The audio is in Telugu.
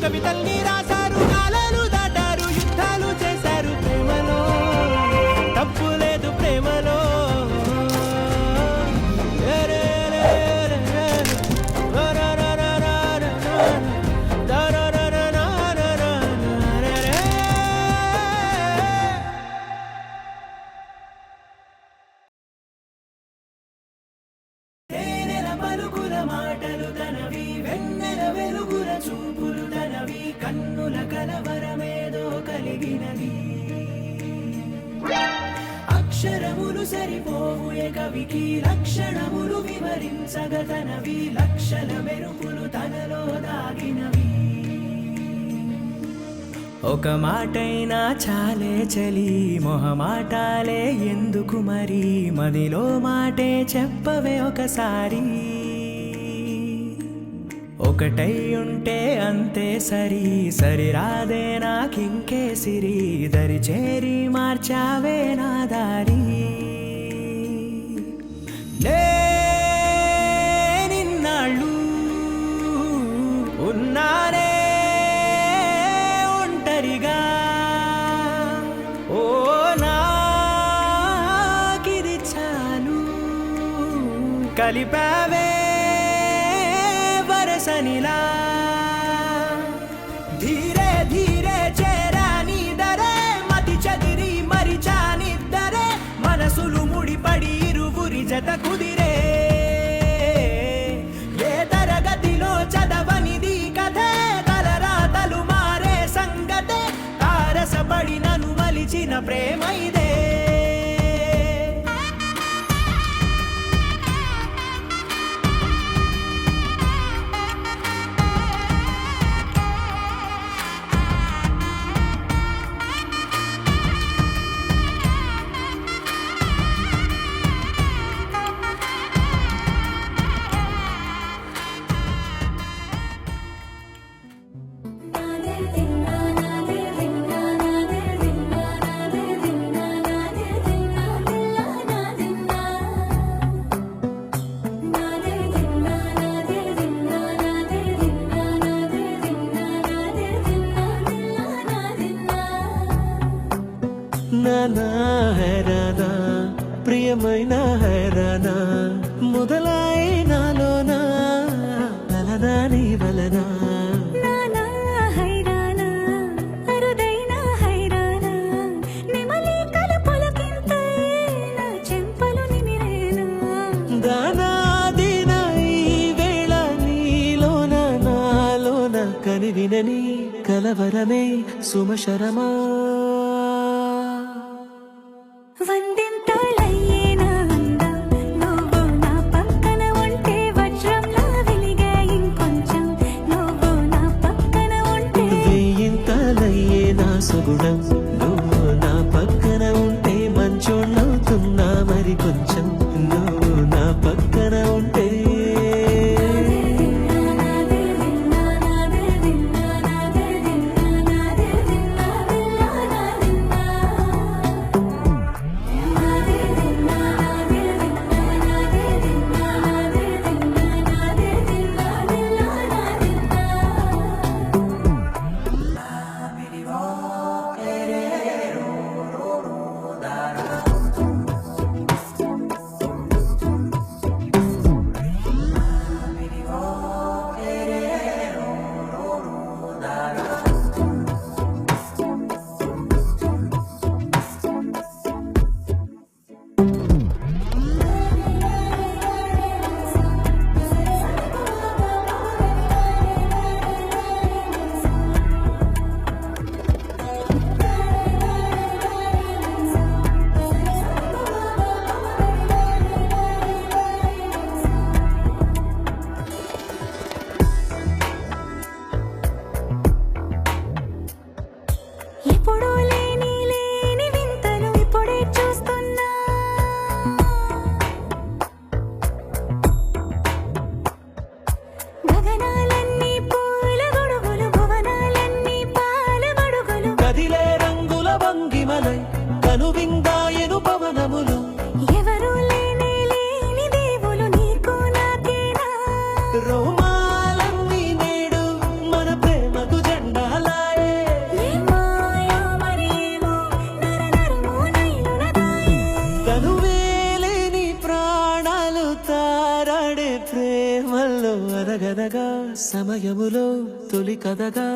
కవితల్ని రాశారు, కాలాలు దాటారు, యుద్ధాలు చేశారు. ప్రేమలో తప్పు లేదు, ప్రేమలో పలుకుల మాటలు తనవి, వెన్నెల వెలుగుల చూపులు తనవి, కన్నుల కలవరమేదో కలిగినది. అక్షరములు సరిపోవు ఏ కవికి, లక్షణములు వివరించగ తనవి, లక్షల మెరుపులు తనలో దాగినవి. ఒక మాటైనా చాలే చలి, మొహమాటాలే ఎందుకు మరి, మదిలో మాటే చెప్పవే ఒకసారి. ఒకటై ఉంటే అంతే సరి, సరిరాదే నాకింకే సిరి, దరి చేరి మార్చావే నా దారి. నిన్నాళ్ళు ఉన్నానే ఒంటరిగా, ఓ నాకిది చాలు, కలిపావే వరసనిలా. ధీరే ధీరే చేరా నీదరే, మతి చదిరి మరిచా నిద్దరే, మనసులు ముడిపడి ఇరువురి జత కుదిరే. ఏ తరగతిలో చదవనిది కథే, తలరాతలు మారే సంగతే, తారసపడి నన్ను మలిచిన ప్రేమ ఇదే. నానా హైరానా ప్రియమైన హైరానా, మొదలై నాలోనా నలనా నీ వలనా. కనివినని కలవరమే సుమశరమా. వేయింతలయ్యే నా సుగుణం, నువ్వు నా పక్కన ఉంటే మంచోళ్ళవుతున్నా మరి కొంచెం, నువ్వు నా పక్కన ఉంటే. సమయములో తొలి కథగా